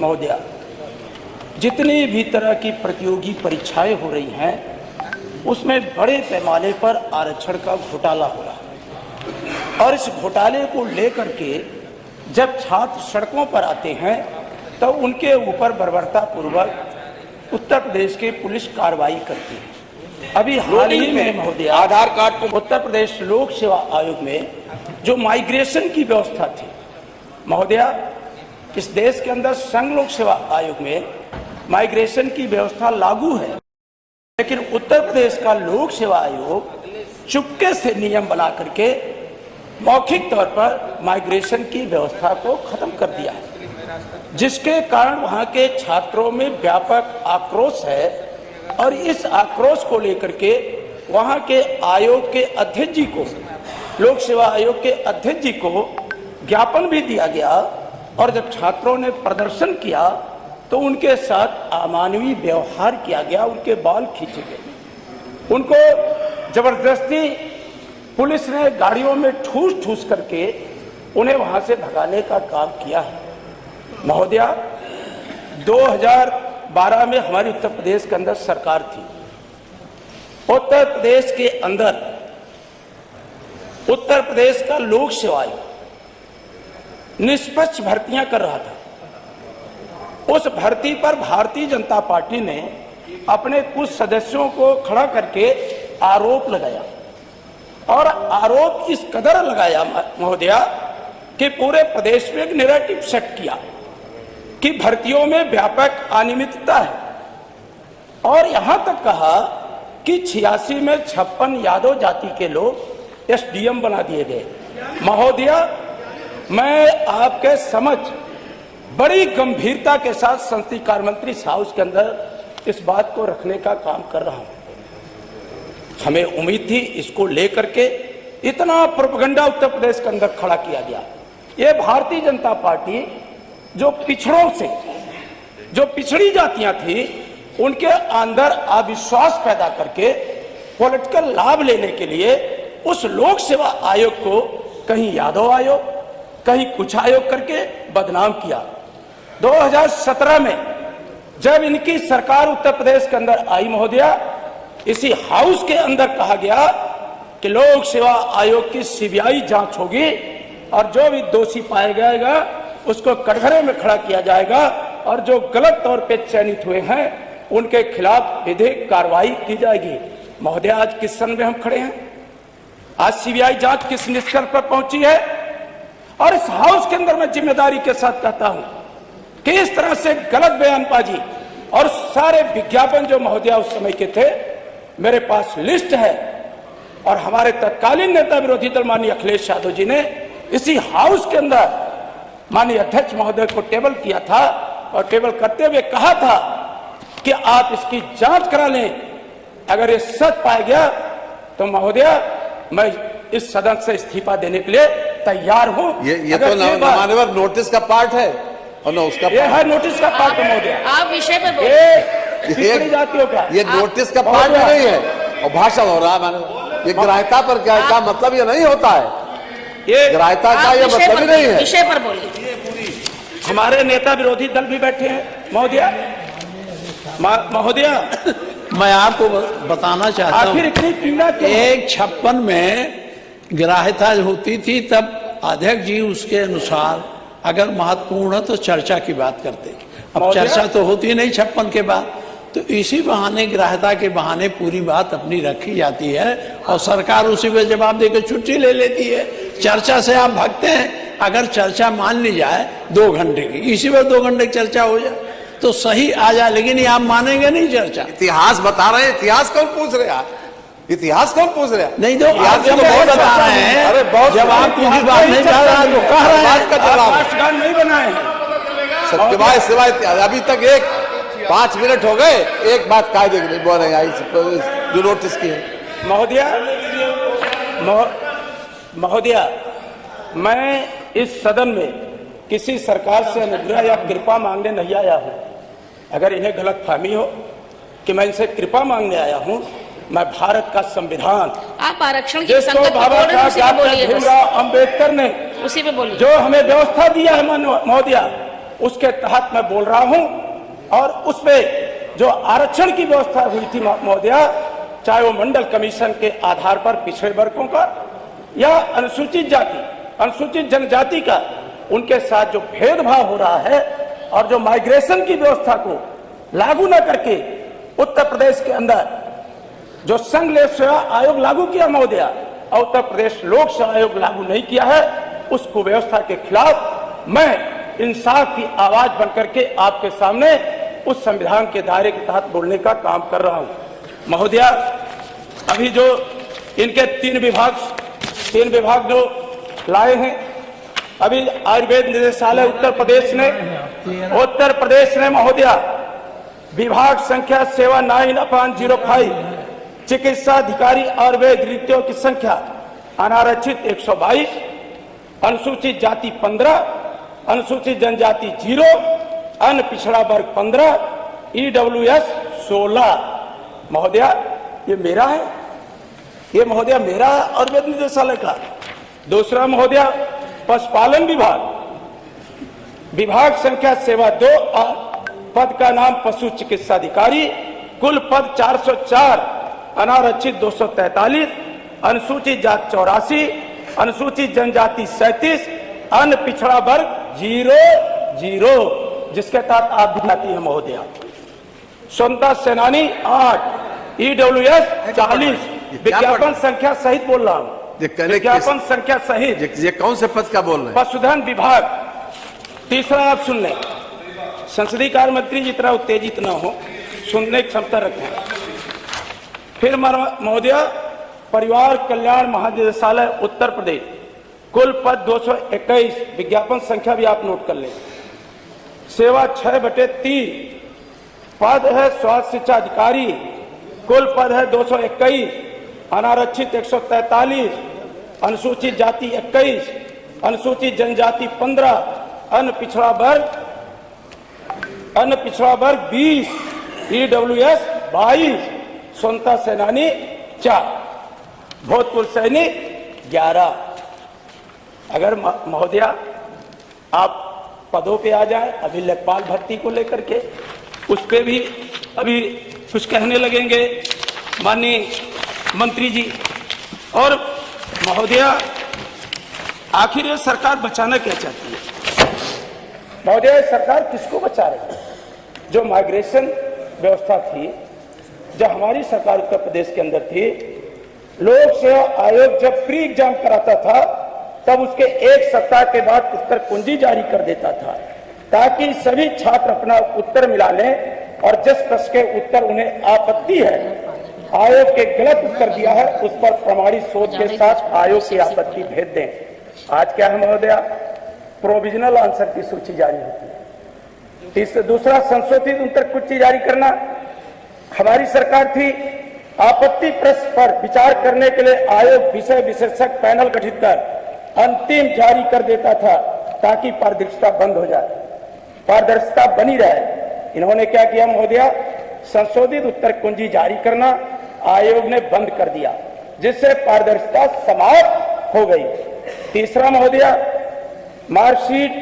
महोदया, जितनी भी तरह की प्रतियोगी परीक्षाएं हो रही हैं उसमें बड़े पैमाने पर आरक्षण का घोटाला हो रहा है और इस घोटाले को लेकर के जब छात्र सड़कों पर आते हैं तो उनके ऊपर बर्बरतापूर्वक उत्तर प्रदेश की पुलिस कार्रवाई करती है। अभी हाल ही में महोदय आधार कार्ड को उत्तर प्रदेश लोक सेवा आयोग में जो माइग्रेशन की व्यवस्था थी महोदया, इस देश के अंदर संघ लोक सेवा आयोग में माइग्रेशन की व्यवस्था लागू है, लेकिन उत्तर प्रदेश का लोक सेवा आयोग चुपके से नियम बना करके मौखिक तौर पर माइग्रेशन की व्यवस्था को खत्म कर दिया है, जिसके कारण वहां के छात्रों में व्यापक आक्रोश है और इस आक्रोश को लेकर के वहां के आयोग के अध्यक्ष जी को, लोक सेवा आयोग के अध्यक्ष जी को ज्ञापन भी दिया गया और जब छात्रों ने प्रदर्शन किया तो उनके साथ अमानवीय व्यवहार किया गया, उनके बाल खींचे गए, उनको जबरदस्ती पुलिस ने गाड़ियों में ठूस करके उन्हें वहां से भगाने का काम किया है। महोदया, 2012 में हमारी उत्तर प्रदेश के अंदर सरकार थी। उत्तर प्रदेश के अंदर उत्तर प्रदेश का लोक सेवा आयोग निष्पक्ष भर्तियां कर रहा था। उस भर्ती पर भारतीय जनता पार्टी ने अपने कुछ सदस्यों को खड़ा करके आरोप लगाया और आरोप इस कदर लगाया महोदया कि पूरे प्रदेश में एक नैरेटिव सेट किया कि भर्तियों में व्यापक अनियमितता है और यहां तक कहा कि 86 में 56 यादव जाति के लोग एसडीएम बना दिए गए। महोदया, मैं आपके समझ बड़ी गंभीरता के साथ संसदीय कार्य मंत्री हाउस के अंदर इस बात को रखने का काम कर रहा हूं। हमें उम्मीद थी इसको लेकर के इतना प्रोपेगेंडा उत्तर प्रदेश के अंदर खड़ा किया गया। ये भारतीय जनता पार्टी जो पिछड़ों से, जो पिछड़ी जातियां थी, उनके अंदर अविश्वास पैदा करके पॉलिटिकल लाभ लेने के लिए उस लोक सेवा आयोग को कहीं यादव आयोग, कहीं कुछ आयोग करके बदनाम किया। 2017 में जब इनकी सरकार उत्तर प्रदेश के अंदर आई महोदया, इसी हाउस के अंदर कहा गया कि लोक सेवा आयोग की सीबीआई जांच होगी और जो भी दोषी पाया जाएगा उसको कटघरे में खड़ा किया जाएगा और जो गलत तौर पे चयनित हुए हैं उनके खिलाफ विधिक कार्रवाई की जाएगी। महोदय, आज किस सन में हम खड़े हैं? आज सीबीआई जांच किस निष्कर्ष पर पहुंची है? और इस हाउस के अंदर मैं जिम्मेदारी के साथ कहता हूं कि इस तरह से गलत बयानबाजी और सारे विज्ञापन जो महोदय उस समय के थे, मेरे पास लिस्ट है और हमारे तत्कालीन नेता विरोधी दल माननीय अखिलेश यादव जी ने इसी हाउस के अंदर माननीय अध्यक्ष महोदय को टेबल किया था और टेबल करते हुए कहा था कि आप इसकी जांच करा लें। अगर ये सच पाया गया तो महोदय मैं इस सदन से इस्तीफा देने के लिए तैयार हूं। ये तो माननीय नोटिस का पार्ट है और न उसका ये है नोटिस का पार्ट है महोदय। आप विषय पे बोलिए। जातियों का ये नोटिस का पार्ट नहीं है और भाषण हो रहा है। मैंने ये ग्राह्यता पर क्या मतलब ये नहीं होता है, ये ग्राह्यता का ये मतलब ही नहीं है। विषय पर बोलिए। हमारे नेता विरोधी दल भी बैठे हैं महोदय। महोदय, मैं आपको बताना चाहता हूँ, आखिर इतनी पीड़ा क्यों? 156 में ग्राह्यता होती थी, तब अध्यक्ष जी उसके अनुसार अगर महत्वपूर्ण है तो चर्चा की बात करते। अब चर्चा तो होती नहीं 56 के बाद, तो इसी बहाने ग्राह्यता के बहाने पूरी बात अपनी रखी जाती है और सरकार उसी पे जवाब देकर छुट्टी ले लेती है। चर्चा से आप भागते हैं। अगर चर्चा मान ली जाए 2 घंटे की, इसी पर 2 घंटे की चर्चा हो जाए तो सही आ जाए, लेकिन ये आप मानेंगे नहीं चर्चा। इतिहास बता रहे हैं, इतिहास कौन पूछ रहे हैं? इतिहास कौन पूछ रहे हैं? नहीं तो आप तो बहुत बता रहे हैं। अरे बहुत जवाब किसी बात नहीं कह रहा तो कह रहे हैं का जवाब राष्ट्रगान नहीं बनाए। सत्यवाय सिवाय अभी तक 5 मिनट हो गए, एक बात कायदे की नहीं बोल रहे हैं जो नोटिस की है। महोदया, मैं इस सदन में किसी सरकार से अनुग्रह या कृपा मांगने नहीं आया हूं। अगर इन्हें गलतफहमी हो कि मैं इनसे कृपा मांगने आया हूं, मैं भारत का संविधान, आप आरक्षण की जिसको बाबा साहब भीमराव अंबेडकर ने उसी पे बोलिए, जो हमें व्यवस्था दिया है महोदया, उसके तहत मैं बोल रहा हूं। और उसमें जो आरक्षण की व्यवस्था हुई थी महोदया, चाहे वो मंडल कमीशन के आधार पर पिछड़े वर्गों का या अनुसूचित जाति अनुसूचित जनजाति का, उनके साथ जो भेदभाव हो रहा है और जो माइग्रेशन की व्यवस्था को लागू न करके उत्तर प्रदेश के अंदर जो संघ लोक सेवा आयोग लागू किया महोदया, और उत्तर प्रदेश लोक सेवा आयोग लागू नहीं किया है, उस कुव्यवस्था के खिलाफ मैं इंसाफ की आवाज बनकर के आपके सामने उस संविधान के दायरे के तहत बोलने का काम कर रहा हूं। महोदया, अभी जो इनके तीन विभाग जो लाए हैं, अभी आयुर्वेद निदेशालय उत्तर प्रदेश ने महोदया विभाग संख्या 79/05 चिकित्सा अधिकारी आयुर्वेद रिक्तियों की संख्या अनारक्षित 122, अनुसूचित जाति 15, अनुसूचित जनजाति 0, अन्य पिछड़ा वर्ग 15, ईडब्ल्यूएस 16। महोदया, ये मेरा है, ये महोदया मेरा आयुर्वेद निदेशालय का। दूसरा महोदया, पशुपालन विभाग संख्या 72, पद का नाम पशु चिकित्सा अधिकारी, कुल पद 404, अनारक्षित 243, अनुसूचित जाति 84, अनुसूचित जनजाति 37, अन्य पिछड़ा वर्ग 0, जिसके तहत आप भी आती है महोदया। स्वतंत्रता सेनानी 8, ईडब्ल्यूएस 40, विज्ञापन संख्या सहित बोल रहा हूँ, विज्ञापन संख्या सहित। ये कौन से पद का बोल रहे हैं? पशुधन विभाग। तीसरा, आप सुन लें, संसदीय कार्य मंत्री जितना उत्तेजित न हो, सुनने की क्षमता रखें। फिर महोदया, परिवार कल्याण महानिदेशालय उत्तर प्रदेश, कुल पद 221, विज्ञापन संख्या भी आप नोट कर लें। सेवा 6/3, पद है स्वास्थ्य शिक्षा अधिकारी, कुल पद है 221, अनारक्षित 143, अनुसूचित जाति 21, अनुसूचित जनजाति 15, अन्य पिछड़ा वर्ग 20, ईडब्ल्यूएस 22, स्वतंत्रता सेनानी 4, भूतपूर्व सैनिक 11। अगर महोदया आप पदों पे आ जाए, अभी लेखपाल भर्ती को लेकर के उस पे भी अभी कुछ कहने लगेंगे माननीय मंत्री जी। और महोदया, आखिर ये सरकार बचाना क्या चाहती है? महोदया, सरकार किसको बचा रही है? जो माइग्रेशन व्यवस्था थी, जो हमारी सरकार उत्तर प्रदेश के अंदर थी, लोक सेवा आयोग जब प्री एग्जाम कराता था तब उसके एक सप्ताह के बाद उत्तर कुंजी जारी कर देता था, ताकि सभी छात्र अपना उत्तर मिला लें और जिस प्रश्न के उत्तर उन्हें आपत्ति है, आयोग के गलत उत्तर दिया है, उस पर प्रमाणित शोध के साथ आयोग की आपत्ति भेज दें। आज क्या है महोदया, प्रोविजनल आंसर की सूची जारी होती है। दूसरा, संशोधित उत्तर कुंजी जारी करना। हमारी सरकार थी, आपत्ति प्रश्न पर विचार करने के लिए आयोग विषय विशेषज्ञ पैनल गठित कर अंतिम जारी कर देता था, ताकि पारदर्शिता बंद हो जाए, पारदर्शिता बनी रहे। इन्होंने क्या किया महोदया, संशोधित उत्तर कुंजी जारी करना आयोग ने बंद कर दिया, जिससे पारदर्शिता समाप्त हो गई। तीसरा महोदया, मार्कशीट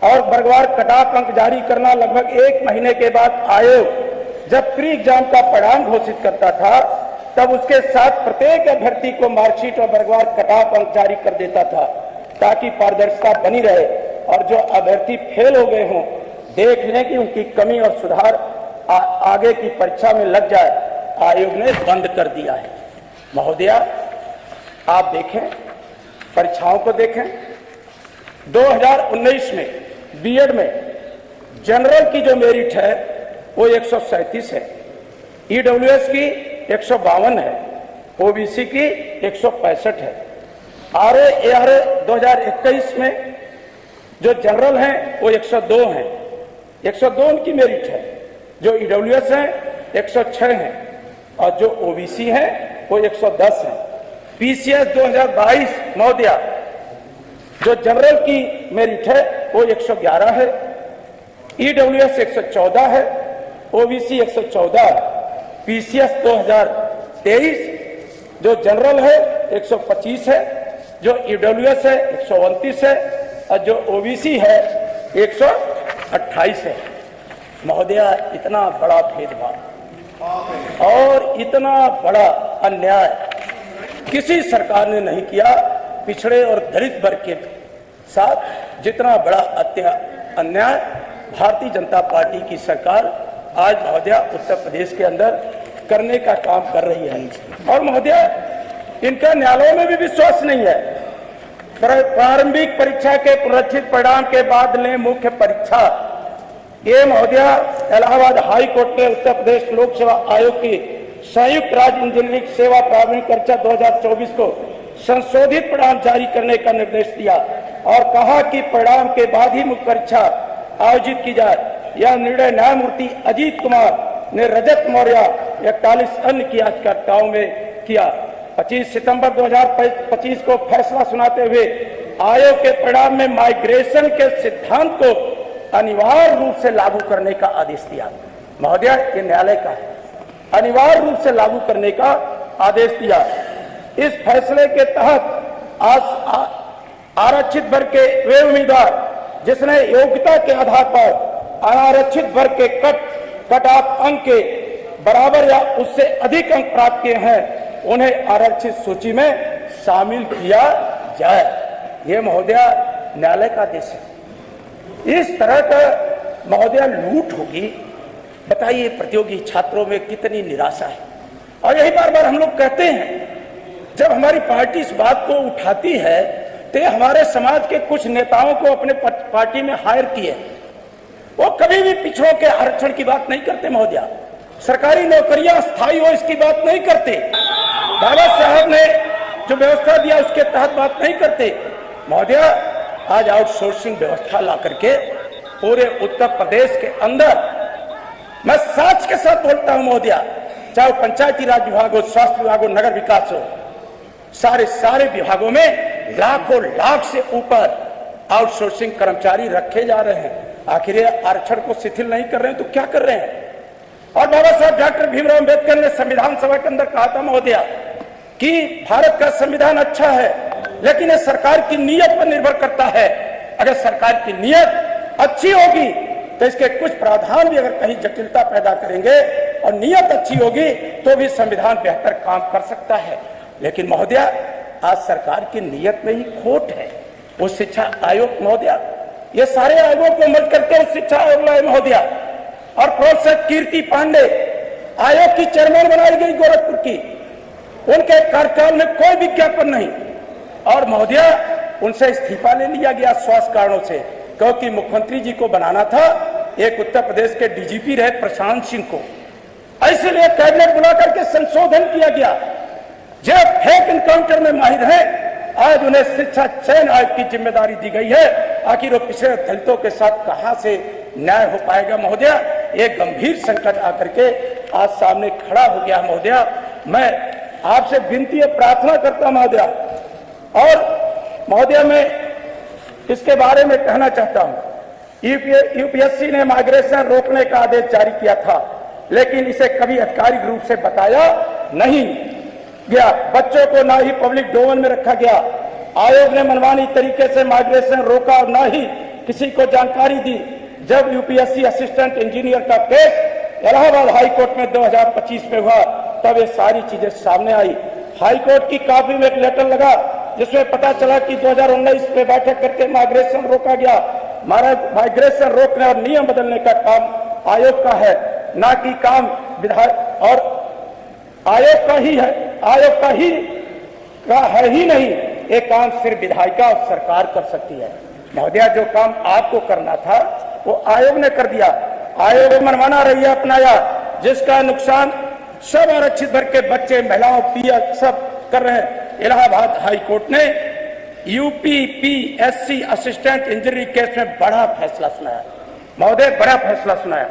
और वर्गवार कटाफ अंक जारी करना। लगभग 1 महीने के बाद आयोग जब प्री एग्जाम का परिणाम घोषित करता था, तब उसके साथ प्रत्येक अभ्यर्थी को मार्कशीट और वर्गवार कटाफ अंक जारी कर देता था, ताकि पारदर्शिता बनी रहे और जो अभ्यर्थी फेल हो गए हों, देख लें कि उनकी कमी और सुधार आगे की परीक्षा में लग जाए। आयोग ने बंद कर दिया है। महोदया, आप देखें, परीक्षाओं को देखें। 2019 में बीएड में जनरल की जो मेरिट है वो 137 है, ईडब्ल्यूएस की 152 है, ओबीसी की 165 है। आरए 2021 में जो जनरल हैं वो 102 हैं, 102 उनकी मेरिट है। जो ईडब्ल्यूएस हैं 106 हैं और जो ओबीसी हैं वो 110 हैं। पीसीएस 2022 महोदया, जो जनरल की मेरिट है वो 111 है, ईडब्ल्यूएस 114 है, ओबीसी 114 है। पीसीएस 2023 जो जनरल है 125 है, जो ईडब्ल्यूएस है 129 है और जो ओबीसी है 28 है। महोदया, इतना बड़ा भेदभाव और इतना बड़ा अन्याय किसी सरकार ने नहीं किया पिछड़े और दलित वर्ग के साथ। जितना बड़ा अन्याय भारतीय जनता पार्टी की सरकार आज महोदया उत्तर प्रदेश के अंदर करने का काम कर रही है। और महोदया, इनका न्यायालयों में भी विश्वास नहीं है। प्रारंभिक परीक्षा के पुनरीक्षित परिणाम के बाद लें मुख्य परीक्षा, ये महोदया इलाहाबाद हाई कोर्ट ने उत्तर प्रदेश लोक सेवा आयोग की संयुक्त राज्य इंजीनियरिंग सेवा प्रारंभिक परीक्षा 2024 को संशोधित परिणाम जारी करने का निर्देश दिया और कहा कि परिणाम के बाद ही मुख्य परीक्षा आयोजित की जाए। यह निर्णय न्यायमूर्ति अजीत कुमार ने रजत मौर्य 41 अन्य की याचिकाओं में किया। 25 सितंबर 2025 को फैसला सुनाते हुए आयोग के परिणाम में माइग्रेशन के सिद्धांत को अनिवार्य रूप से लागू करने का आदेश दिया। महोदया, ये न्यायालय का है, अनिवार्य रूप से लागू करने का आदेश दिया। इस फैसले के तहत आरक्षित वर्ग के वे उम्मीदवार जिसने योग्यता के आधार पर अनारक्षित वर्ग के कट ऑफ अंक के बराबर या उससे अधिक अंक प्राप्त किए हैं, उन्हें आरक्षित सूची में शामिल किया जाए। ये महोदया न्यायालय का आदेश है। इस तरह का महोदया लूट होगी, बताइए प्रतियोगी छात्रों में कितनी निराशा है। और यही बार बार हम लोग कहते हैं, जब हमारी पार्टी इस बात को उठाती है तो हमारे समाज के कुछ नेताओं को अपने पार्टी में हायर किए, वो कभी भी पिछड़ों के आरक्षण की बात नहीं करते महोदया, सरकारी नौकरियां स्थायी हो इसकी बात नहीं करते, बाबा साहब ने जो व्यवस्था दिया उसके तहत बात नहीं करते। महोदया, आज आउटसोर्सिंग व्यवस्था ला करके पूरे उत्तर प्रदेश के अंदर, मैं सच के साथ बोलता हूं महोदया, चाहे पंचायती राज विभाग हो, स्वास्थ्य विभाग हो, नगर विकास हो, सारे विभागों में लाखों लाख से ऊपर आउटसोर्सिंग कर्मचारी रखे जा रहे हैं। आखिर ये आरक्षण को शिथिल नहीं कर रहे हैं तो क्या कर रहे हैं? और बाबा साहब डॉक्टर भीमराव अंबेडकर ने संविधान सभा के अंदर कहा था महोदया कि भारत का संविधान अच्छा है, लेकिन ये सरकार की नीयत पर निर्भर करता है। अगर सरकार की नीयत अच्छी होगी तो इसके कुछ प्रावधान भी अगर कहीं जटिलता पैदा करेंगे और नीयत अच्छी होगी तो भी संविधान बेहतर काम कर सकता है। लेकिन महोदया, आज सरकार की नीयत में ही खोट है। उस शिक्षा आयोग महोदया, ये सारे आयोगों को मत करके उस शिक्षा आयोग लाए महोदया, और प्रोफेसर कीर्ति पांडे आयोग की चेयरमैन बनाई गई गोरखपुर की, उनके कार्यकाल में कोई विज्ञापन नहीं। और महोदया, उनसे इस्तीफा ले लिया गया स्वास्थ्य कारणों से, क्योंकि मुख्यमंत्री जी को बनाना था एक उत्तर प्रदेश के डीजीपी रहे प्रशांत सिंह को, इसलिए कैबिनेट बुला करके संशोधन किया गया। जो फेक एनकाउंटर में माहिर है, आज उन्हें शिक्षा चयन आयोग की जिम्मेदारी दी गई है। आखिर वो पिछड़े दलितों के साथ कहां से न्याय हो पाएगा महोदया? एक गंभीर संकट आकर के आज सामने खड़ा हो गया महोदया। मैं आपसे विनती प्रार्थना करता महोदया, और महोदया मैं इसके बारे में कहना चाहता हूं, यूपीएससी ने माइग्रेशन रोकने का आदेश जारी किया था, लेकिन इसे कभी आधिकारिक रूप से बताया नहीं गया। बच्चों को ना ही पब्लिक डोमेन में रखा गया। आयोग ने मनमानी तरीके से माइग्रेशन रोका और ना ही किसी को जानकारी दी। जब यूपीएससी असिस्टेंट इंजीनियर का केस इलाहाबाद हाई कोर्ट में 2025 में हुआ, तब ये सारी चीजें सामने आई। हाई कोर्ट की कॉपी में एक लेटर लगा जिसमें पता चला कि 2019 में बैठक करके माइग्रेशन रोका गया। माइग्रेशन रोकने और नियम बदलने का काम आयोग का है, ना कि काम विधायक और आयोग का ही है। आयोग का है ही नहीं, एक काम सिर्फ विधायिका और सरकार कर सकती है। महोदया, जो काम आपको करना था वो आयोग ने कर दिया। आयोग ने मनमाना रवैया अपनाया, जिसका नुकसान सब आरक्षित वर्ग के बच्चे, महिलाओं, पीएच सब कर रहे हैं। इलाहाबाद हाई कोर्ट ने यूपीपीएससी असिस्टेंट इंजीनियरिंग केस में बड़ा फैसला सुनाया महोदय, बड़ा फैसला सुनाया।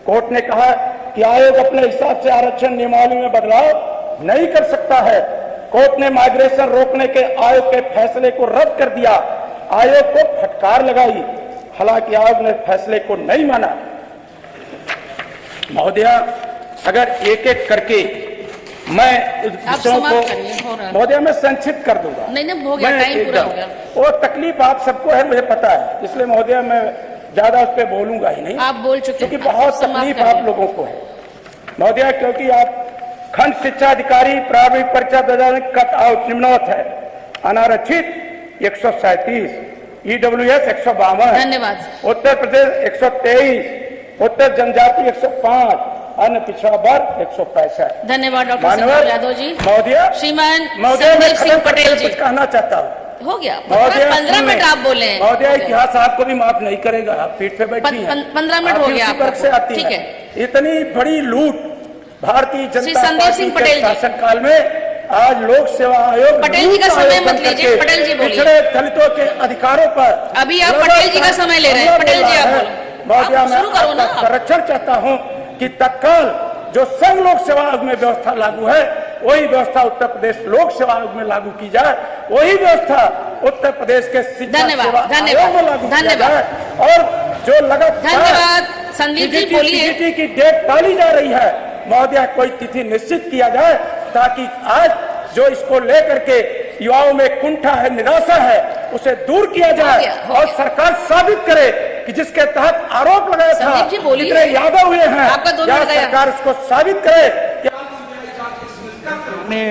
कोर्ट ने कहा कि आयोग अपने हिसाब से आरक्षण नियमावली में बदलाव नहीं कर सकता है। कोर्ट ने माइग्रेशन रोकने के आयोग के फैसले को रद्द कर दिया। आयोग को फटकार लगाई, हालांकि आयोग ने फैसले को नहीं माना। महोदया, अगर एक एक करके मैं विषयों को महोदया मैं संक्षिप्त कर दूंगा। नहीं, हो गया, टाइम पूरा हो गया। वो तकलीफ आप सबको है, मुझे पता है, इसलिए महोदया मैं ज्यादा उस पर बोलूंगा ही नहीं, आप बोल चुके क्योंकि हैं, बहुत समाप्त तकलीफ करिए। आप लोगों को है महोदया, क्योंकि आप खंड शिक्षा अधिकारी प्रारंभिक परीक्षा 2000 कट आउट निम्नवत है। अनारक्षित 137, ईडब्ल्यूएस 152, धन्यवाद। उत्तर प्रदेश 123, उत्तर जनजाति 105, अन्य पिछड़ा वर्ग 165। धन्यवाद डॉक्टर माननीय संदीप यादव जी। महोदया, श्रीमान महोदया मैं संदीप सिंह खत्म पटेल करके जी, कुछ कहना चाहता हूँ। हो गया महोदया 15 मिनट आप बोले हैं। महोदया, इतिहास आपको भी माफ नहीं करेगा, आप पीठ पे बैठी हैं। 15 मिनट आप हो भी गया उसी वर्ग से आती ठीक हैं। है। इतनी बड़ी लूट भारतीय श्री जनता संदीप पार्टी सिंह के पटेल जी। शासनकाल में आज लोक सेवा आयोग पटेल जी का लूट समय आयोग मत बन लीजिए, करके पटेल जी बोलिए। पिछड़े दलितों के अधिकारों पर अभी आप पटेल जी का समय ले रहे हैं, पटेल जी आप बोलो। महोदया, आप मैं शुरू करो ना आपका आप। संरक्षण चाहता हूँ कि तत्काल जो संघ लोक सेवा आयोग में व्यवस्था लागू है, वही व्यवस्था उत्तर प्रदेश लोक सेवा आयोग में लागू की जाए, वही व्यवस्था उत्तर प्रदेश के शिक्षा धन्यवाद, सेवा धन्यवाद, आयोग में लागू किया धन्यवाद। जाए। और जो लगातार धन्यवाद संदीप जी, बोलिए। सीजीटी की डेट टाली जा रही है, महोदया कोई तिथि निश्चित किया जाए ताकि आज जो इसको लेकर के युवाओं में कुंठा है, निराशा है, उसे दूर किया जाए हो और गया। सरकार साबित करे कि जिसके तहत आरोप लगाया था संदीप जी, बोलिए। कितने यादव हुए हैं, आपका 2 क्या मिनट गया। सरकार उसको साबित करे कि ने